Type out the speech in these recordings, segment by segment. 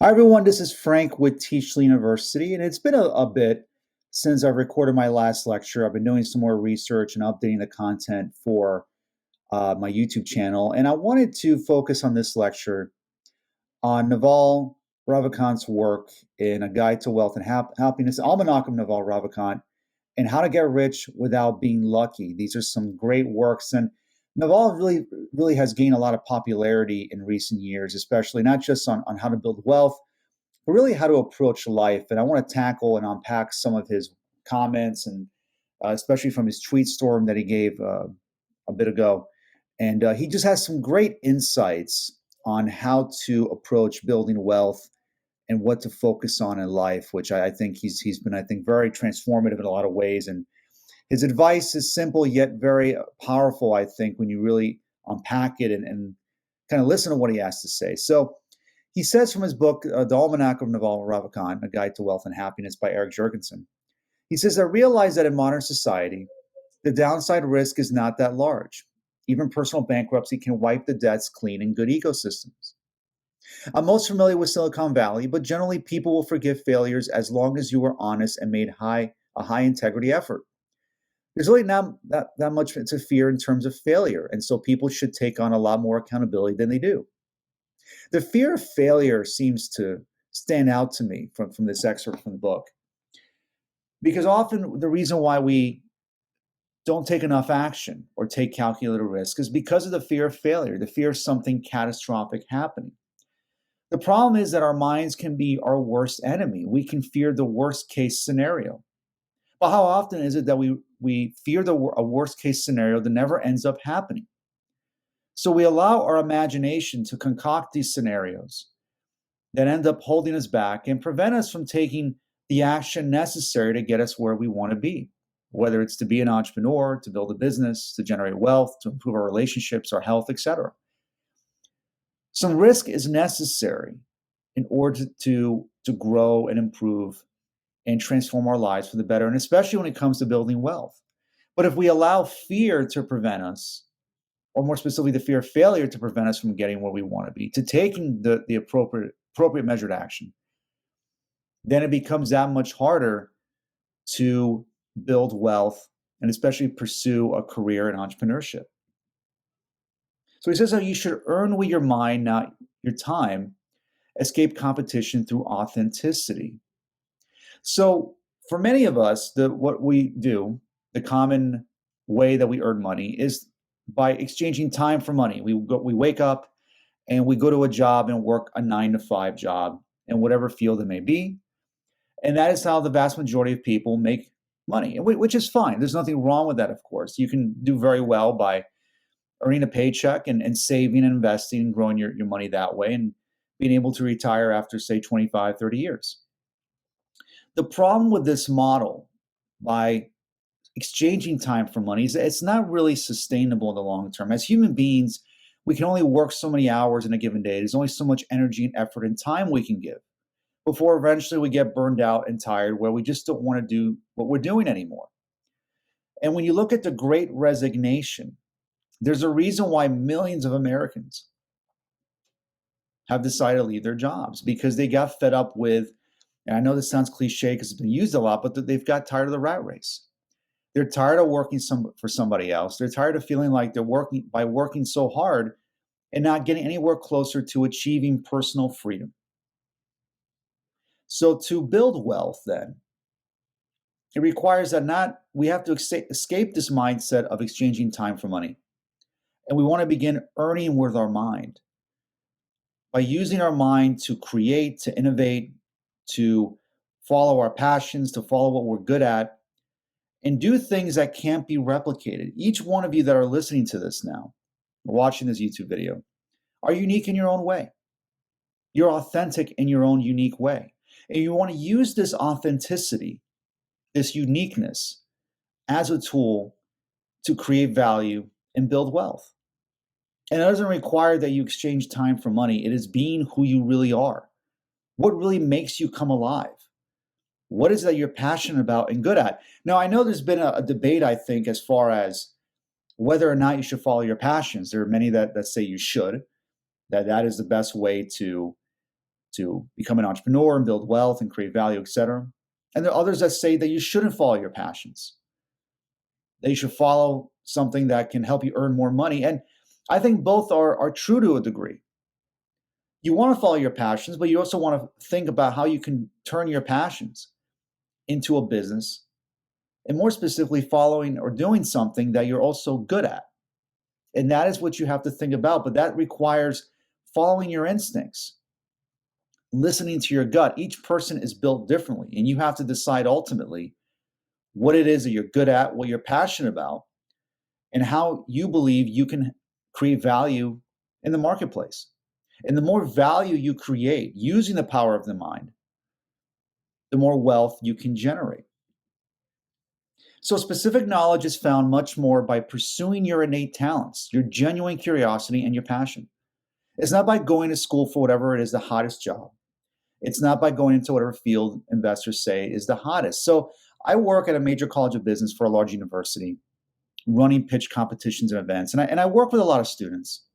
Hi, everyone. This is Frank with Teachly University, and it's been a bit since I recorded my last lecture. I've been doing some more research and updating the content for my YouTube channel, and I wanted to focus on this lecture on Naval Ravikant's work in A Guide to Wealth and Happiness, Almanac of Naval Ravikant, and How to Get Rich Without Being Lucky. These are some great works, and Naval really has gained a lot of popularity in recent years, especially not just on how to build wealth, but really how to approach life. And I want to tackle and unpack some of his comments, and especially from his tweet storm that he gave a bit ago. And he just has some great insights on how to approach building wealth and what to focus on in life, which I think he's been, I think, very transformative in a lot of ways. And his advice is simple yet very powerful, I think, when you really unpack it and kind of listen to what he has to say. So he says from his book, The Almanac of Naval Ravikant, A Guide to Wealth and Happiness by Eric Jurgensen, he says, I realize that in modern society, the downside risk is not that large. Even personal bankruptcy can wipe the debts clean in good ecosystems. I'm most familiar with Silicon Valley, but generally people will forgive failures as long as you were honest and made a high integrity effort. There's really not that much to fear in terms of failure, and so people should take on a lot more accountability than they do. The fear of failure seems to stand out to me from this excerpt from the book, because often the reason why we don't take enough action or take calculated risk is because of the fear of failure, the fear of something catastrophic happening. The problem is that our minds can be our worst enemy. We can fear the worst case scenario. But how often is it that we fear a worst case scenario that never ends up happening? So we allow our imagination to concoct these scenarios that end up holding us back and prevent us from taking the action necessary to get us where we want to be, whether it's to be an entrepreneur, to build a business, to generate wealth, to improve our relationships, our health, etc. Some risk is necessary in order to grow and improve and transform our lives for the better, and especially when it comes to building wealth. But if we allow fear to prevent us, or more specifically, the fear of failure to prevent us from getting where we want to be, to taking the appropriate measured action, then it becomes that much harder to build wealth and especially pursue a career in entrepreneurship. So he says how you should earn with your mind, not your time, escape competition through authenticity. So for many of us, what we do, the common way that we earn money is by exchanging time for money. We wake up and we go to a job and work a 9 to 5 job in whatever field it may be. And that is how the vast majority of people make money, which is fine. There's nothing wrong with that, of course. You can do very well by earning a paycheck and saving and investing and growing your money that way and being able to retire after, say, 25, 30 years. The problem with this model, by exchanging time for money, is that it's not really sustainable in the long term. As human beings, we can only work so many hours in a given day. There's only so much energy and effort and time we can give before eventually we get burned out and tired, where we just don't want to do what we're doing anymore. And when you look at the Great Resignation, there's a reason why millions of Americans have decided to leave their jobs, because they got fed up with, and I know this sounds cliche because it's been used a lot, but they've got tired of the rat race. They're tired of working for somebody else. They're tired of feeling like they're working so hard and not getting anywhere closer to achieving personal freedom. So to build wealth, then, it requires that we have to escape this mindset of exchanging time for money. And we want to begin earning with our mind, by using our mind to create, to innovate, to follow our passions, to follow what we're good at, and do things that can't be replicated. Each one of you that are listening to this now, watching this YouTube video, are unique in your own way. You're authentic in your own unique way. And you want to use this authenticity, this uniqueness, as a tool to create value and build wealth. And it doesn't require that you exchange time for money. It is being who you really are. What really makes you come alive? What is that you're passionate about and good at? Now, I know there's been a debate, I think, as far as whether or not you should follow your passions. There are many that say you should, that is the best way to to become an entrepreneur and build wealth and create value, etc. And there are others that say that you shouldn't follow your passions, that you should follow something that can help you earn more money. And I think both are true to a degree. You want to follow your passions, but you also want to think about how you can turn your passions into a business, and more specifically, following or doing something that you're also good at. And that is what you have to think about. But that requires following your instincts, listening to your gut. Each person is built differently, and you have to decide ultimately what it is that you're good at, what you're passionate about, and how you believe you can create value in the marketplace. And the more value you create using the power of the mind, the more wealth you can generate. So, specific knowledge is found much more by pursuing your innate talents, your genuine curiosity, and your passion. It's not by going to school for whatever it is the hottest job. It's not by going into whatever field investors say is the hottest. So, I work at a major college of business for a large university, running pitch competitions and events, and I work with a lot of students.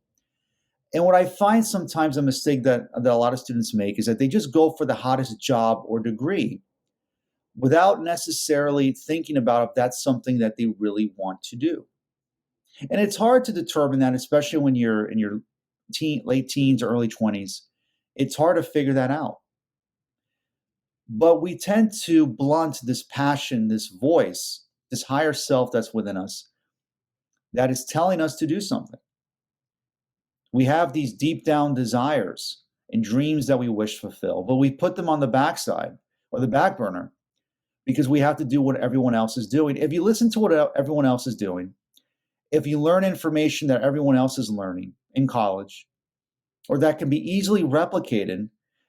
And what I find sometimes a mistake that a lot of students make is that they just go for the hottest job or degree without necessarily thinking about if that's something that they really want to do. And it's hard to determine that, especially when you're in your late teens or early 20s. It's hard to figure that out. But we tend to blunt this passion, this voice, this higher self that's within us that is telling us to do something. We have these deep down desires and dreams that we wish to fulfill, but we put them on the backside or the back burner because we have to do what everyone else is doing. If you listen to what everyone else is doing, if you learn information that everyone else is learning in college, or that can be easily replicated,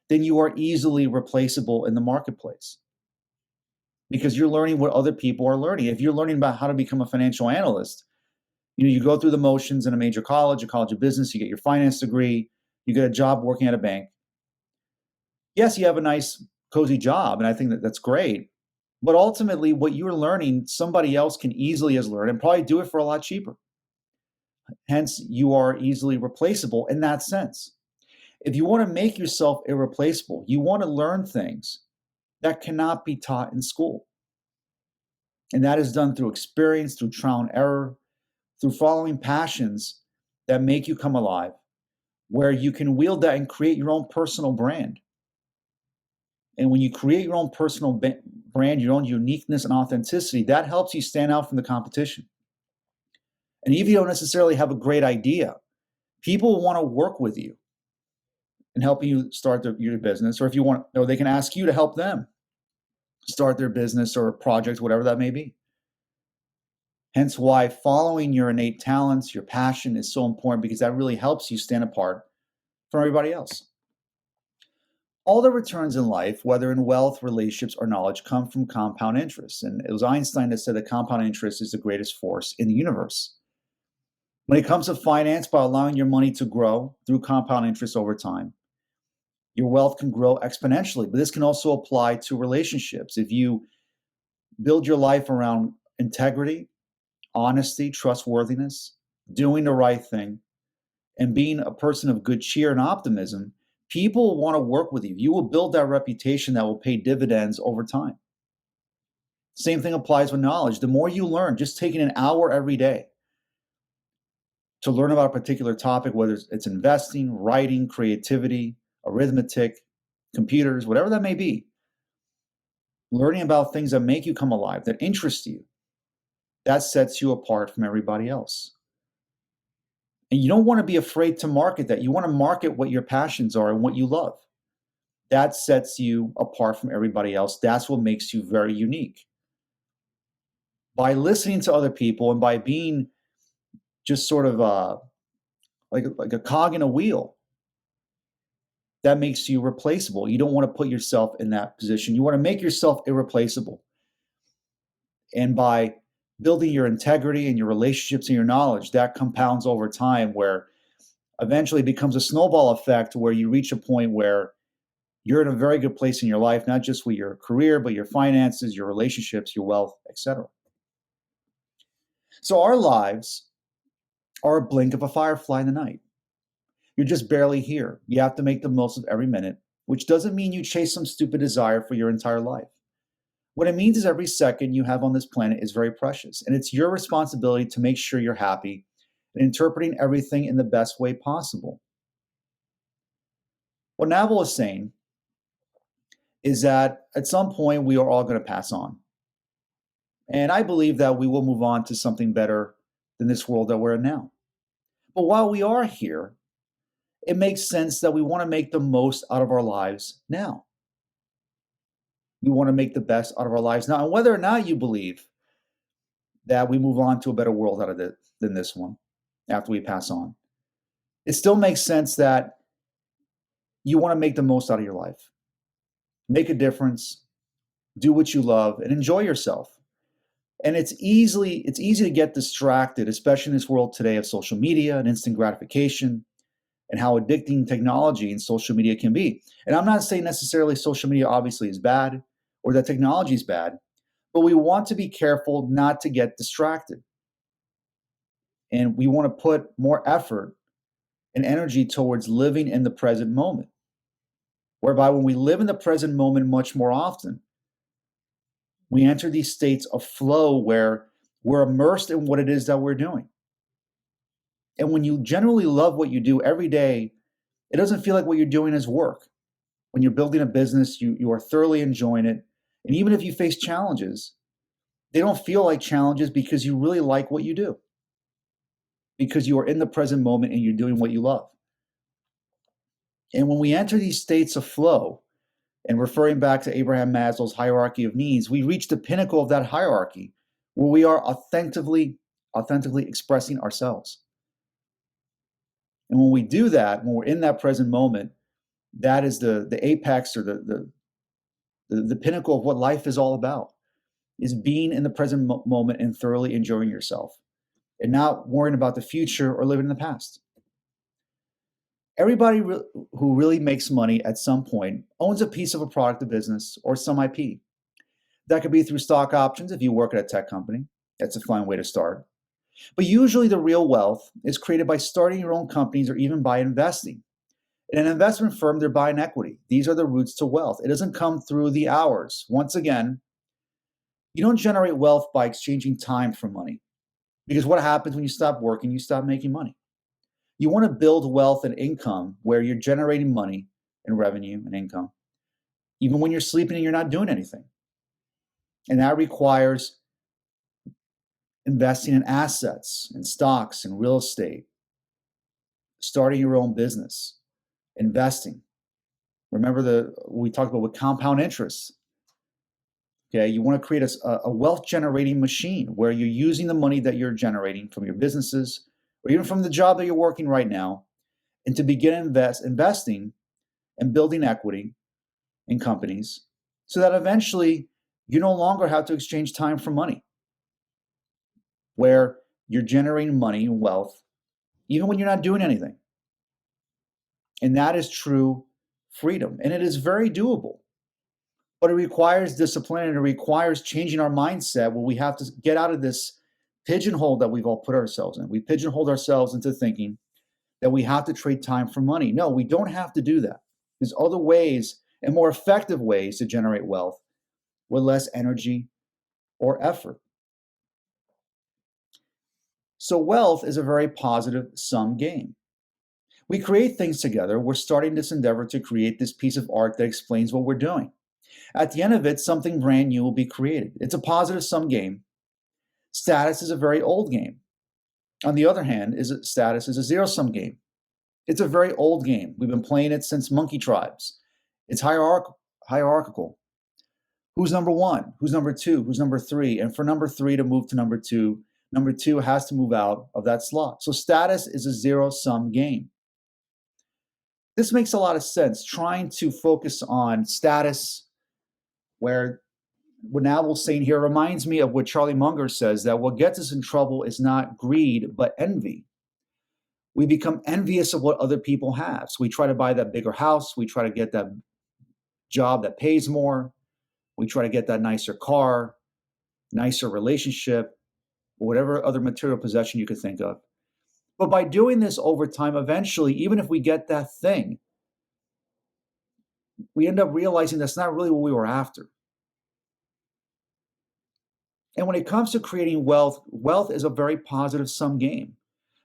then you are easily replaceable in the marketplace because you're learning what other people are learning. If you're learning about how to become a financial analyst, you go through the motions in a major college, a college of business, you get your finance degree, you get a job working at a bank. Yes, you have a nice, cozy job, and I think that that's great. But ultimately, what you're learning, somebody else can easily as learn and probably do it for a lot cheaper. Hence, you are easily replaceable in that sense. If you want to make yourself irreplaceable, you want to learn things that cannot be taught in school. And that is done through experience, through trial and error, through following passions that make you come alive, where you can wield that and create your own personal brand. And when you create your own personal brand, your own uniqueness and authenticity, that helps you stand out from the competition. And if you don't necessarily have a great idea, people want to work with you and help you start your business. Or if you want, or they can ask you to help them start their business or project, whatever that may be. Hence why following your innate talents, your passion is so important, because that really helps you stand apart from everybody else. All the returns in life, whether in wealth, relationships, or knowledge, come from compound interest. And it was Einstein that said that compound interest is the greatest force in the universe. When it comes to finance, by allowing your money to grow through compound interest over time, your wealth can grow exponentially. But this can also apply to relationships. If you build your life around integrity, honesty, trustworthiness, doing the right thing, and being a person of good cheer and optimism, people want to work with you. You will build that reputation that will pay dividends over time. Same thing applies with knowledge. The more you learn, just taking an hour every day to learn about a particular topic, whether it's investing, writing, creativity, arithmetic, computers, whatever that may be, learning about things that make you come alive, that interest you, that sets you apart from everybody else. And you don't want to be afraid to market that. You want to market what your passions are and what you love. That sets you apart from everybody else. That's what makes you very unique. By listening to other people and by being just sort of like a cog in a wheel, that makes you replaceable. You don't want to put yourself in that position. You want to make yourself irreplaceable. And by building your integrity and your relationships and your knowledge, that compounds over time, where eventually it becomes a snowball effect where you reach a point where you're in a very good place in your life, not just with your career, but your finances, your relationships, your wealth, etc. So our lives are a blink of a firefly in the night. You're just barely here. You have to make the most of every minute. which doesn't mean you chase some stupid desire for your entire life. What it means is every second you have on this planet is very precious, and it's your responsibility to make sure you're happy and interpreting everything in the best way possible. What Naval is saying is that at some point we are all going to pass on. And I believe that we will move on to something better than this world that we're in now. But while we are here, it makes sense that we want to make the most out of our lives now. We want to make the best out of our lives now. And whether or not you believe that we move on to a better world out of it than this one after we pass on, it still makes sense that you want to make the most out of your life. Make a difference, do what you love, and enjoy yourself. And it's easy to get distracted, especially in this world today of social media and instant gratification and how addicting technology and social media can be. And I'm not saying necessarily social media obviously is bad or that technology is bad, but we want to be careful not to get distracted. And we want to put more effort and energy towards living in the present moment, whereby when we live in the present moment much more often, we enter these states of flow where we're immersed in what it is that we're doing. And when you generally love what you do every day, it doesn't feel like what you're doing is work. When you're building a business, you are thoroughly enjoying it. And even if you face challenges, they don't feel like challenges because you really like what you do. Because you are in the present moment and you're doing what you love. And when we enter these states of flow, and referring back to Abraham Maslow's hierarchy of needs, we reach the pinnacle of that hierarchy where we are authentically expressing ourselves. And when we do that, when we're in that present moment, that is the apex or the pinnacle of what life is all about, is being in the present moment and thoroughly enjoying yourself and not worrying about the future or living in the past. Everybody who really makes money at some point owns a piece of a product, a business, or some IP. That could be through stock options if you work at a tech company. That's a fine way to start. But usually the real wealth is created by starting your own companies or even by investing. In an investment firm, they're buying equity. These are the roots to wealth. It doesn't come through the hours. Once again, you don't generate wealth by exchanging time for money. Because what happens when you stop working? You stop making money. You want to build wealth and income where you're generating money and revenue and income, even when you're sleeping and you're not doing anything. And that requires investing in assets and stocks and real estate, starting your own business, investing. Remember we talked about with compound interest. Okay, you want to create a wealth generating machine where you're using the money that you're generating from your businesses or even from the job that you're working right now, and to begin investing and building equity in companies so that eventually you no longer have to exchange time for money, where you're generating money and wealth even when you're not doing anything. And that is true freedom. And it is very doable. But it requires discipline and it requires changing our mindset where we have to get out of this pigeonhole that we've all put ourselves in. We pigeonholed ourselves into thinking that we have to trade time for money. No, we don't have to do that. There's other ways and more effective ways to generate wealth with less energy or effort. So wealth is a very positive sum game. We create things together. We're starting this endeavor to create this piece of art that explains what we're doing. At the end of it, something brand new will be created. It's a positive sum game. Status is a very old game. On the other hand, status is a zero-sum game. It's a very old game. We've been playing it since monkey tribes. It's hierarchical. Who's number one? Who's number two? Who's number three? And for number three to move to number two has to move out of that slot. So status is a zero-sum game. This makes a lot of sense. Trying to focus on status, where what Naval's saying here reminds me of what Charlie Munger says, that what gets us in trouble is not greed, but envy. We become envious of what other people have. So we try to buy that bigger house. We try to get that job that pays more. We try to get that nicer car, nicer relationship, whatever other material possession you could think of. But by doing this over time, eventually, even if we get that thing, we end up realizing that's not really what we were after. And when it comes to creating wealth, wealth is a very positive sum game.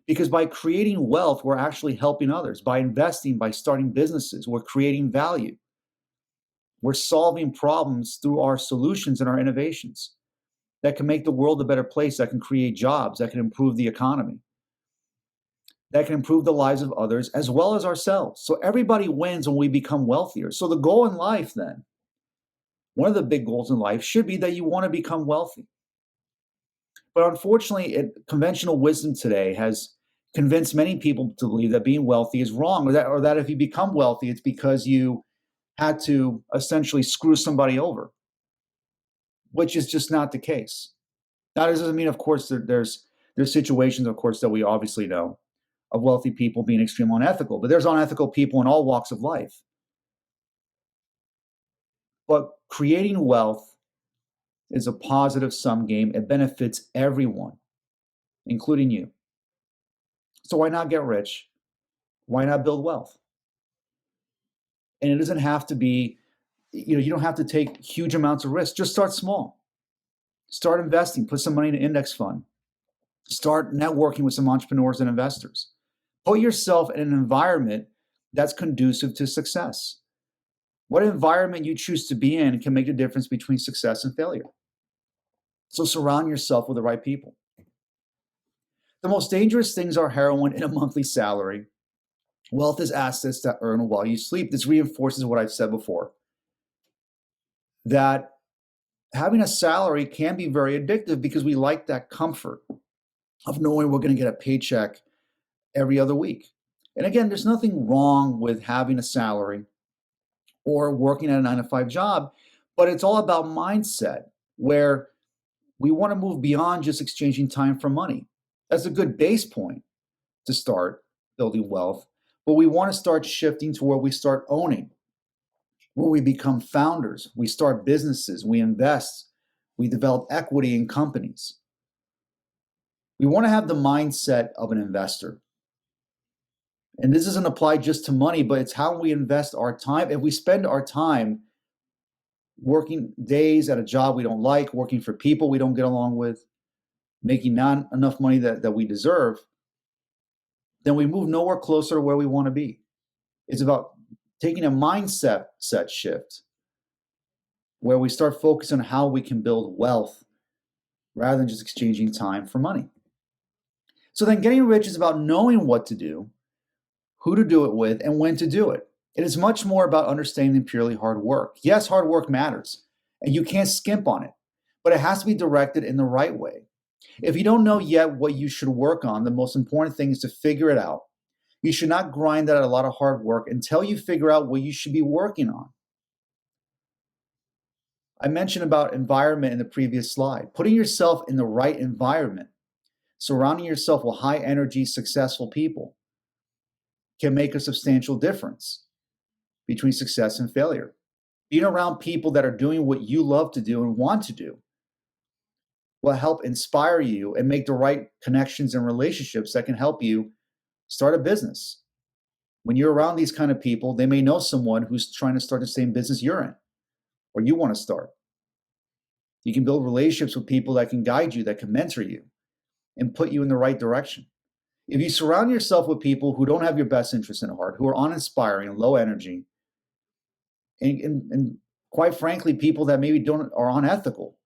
Because by creating wealth, we're actually helping others. By investing, by starting businesses, we're creating value. We're solving problems through our solutions and our innovations that can make the world a better place, that can create jobs, that can improve the economy, that can improve the lives of others as well as ourselves. So everybody wins when we become wealthier. So the goal in life then, one of the big goals in life should be that you want to become wealthy. But unfortunately, conventional wisdom today has convinced many people to believe that being wealthy is wrong, or that if you become wealthy, it's because you had to essentially screw somebody over, which is just not the case. That doesn't mean, of course, there's situations, of course, that we obviously know of wealthy people being extremely unethical, but there's unethical people in all walks of life. But creating wealth is a positive sum game. It benefits everyone, including you. So why not get rich? Why not build wealth? And it doesn't have to be, you don't have to take huge amounts of risk. Just start small. Start investing, put some money in an index fund. Start networking with some entrepreneurs and investors. Put yourself in an environment that's conducive to success. What environment you choose to be in can make the difference between success and failure. So surround yourself with the right people. The most dangerous things are heroin and a monthly salary. Wealth is assets that earn while you sleep. This reinforces what I've said before, that having a salary can be very addictive because we like that comfort of knowing we're going to get a paycheck every other week. And again, there's nothing wrong with having a salary or working at a 9-to-5 job, but it's all about mindset, where we want to move beyond just exchanging time for money. That's a good base point to start building wealth, but we want to start shifting to where we start owning, where we become founders, we start businesses, we invest, we develop equity in companies. We want to have the mindset of an investor. And this doesn't apply just to money, but it's how we invest our time. If we spend our time working days at a job we don't like, working for people we don't get along with, making not enough money that we deserve, then we move nowhere closer to where we want to be. It's about taking a mindset shift where we start focusing on how we can build wealth rather than just exchanging time for money. So then getting rich is about knowing what to do, who to do it with, and when to do it. It is much more about understanding than purely hard work. Yes, hard work matters, and you can't skimp on it, but it has to be directed in the right way. If you don't know yet what you should work on, the most important thing is to figure it out. You should not grind out a lot of hard work until you figure out what you should be working on. I mentioned about environment in the previous slide. Putting yourself in the right environment, surrounding yourself with high energy, successful people, can make a substantial difference between success and failure. Being around people that are doing what you love to do and want to do will help inspire you and make the right connections and relationships that can help you start a business. When you're around these kind of people, they may know someone who's trying to start the same business you're in or you want to start. You can build relationships with people that can guide you, that can mentor you and put you in the right direction. If you surround yourself with people who don't have your best interest in heart, who are uninspiring and low energy, and quite frankly, people that maybe are unethical,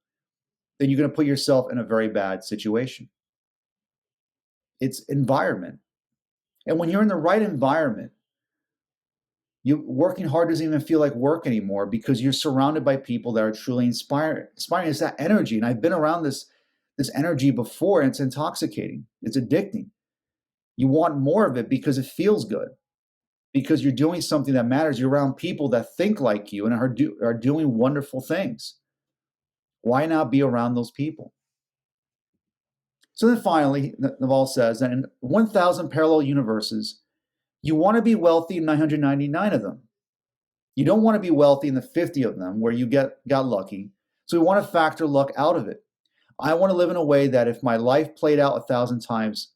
then you're going to put yourself in a very bad situation. It's environment. And when you're in the right environment, you working hard doesn't even feel like work anymore because you're surrounded by people that are truly inspiring. It's that energy. And I've been around this energy before, and it's intoxicating. It's addicting. You want more of it because it feels good, because you're doing something that matters. You're around people that think like you and are doing wonderful things. Why not be around those people? So then finally, Naval says that in 1,000 parallel universes, you want to be wealthy in 999 of them. You don't want to be wealthy in the 50 of them where you got lucky. So we want to factor luck out of it. I want to live in a way that if my life played out 1,000 times,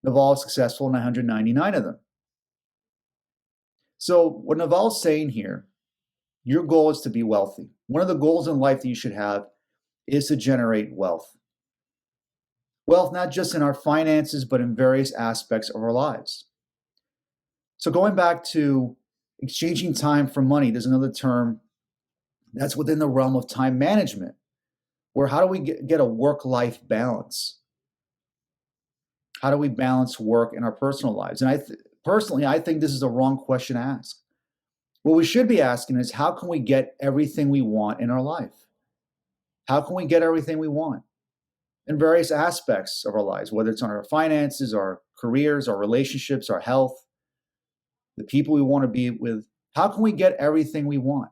Naval is successful in 999 of them. So what Naval's saying here Your goal is to be wealthy. One of the goals in life that you should have is to generate wealth. Wealth, not just in our finances, but in various aspects of our lives. So, going back to exchanging time for money, there's another term that's within the realm of time management, where how do we get a work-life balance? How do we balance work and our personal lives? And personally, I think this is the wrong question to ask. What we should be asking is, how can we get everything we want in our life? How can we get everything we want in various aspects of our lives, whether it's on our finances, our careers, our relationships, our health, the people we want to be with? How can we get everything we want?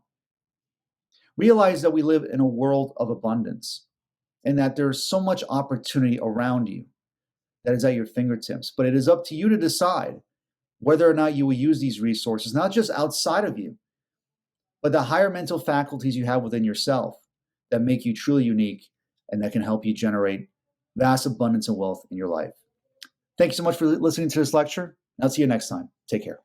Realize that we live in a world of abundance and that there's so much opportunity around you that is at your fingertips. But it is up to you to decide whether or not you will use these resources, not just outside of you, but the higher mental faculties you have within yourself that make you truly unique and that can help you generate vast abundance and wealth in your life. Thank you so much for listening to this lecture. I'll see you next time. Take care.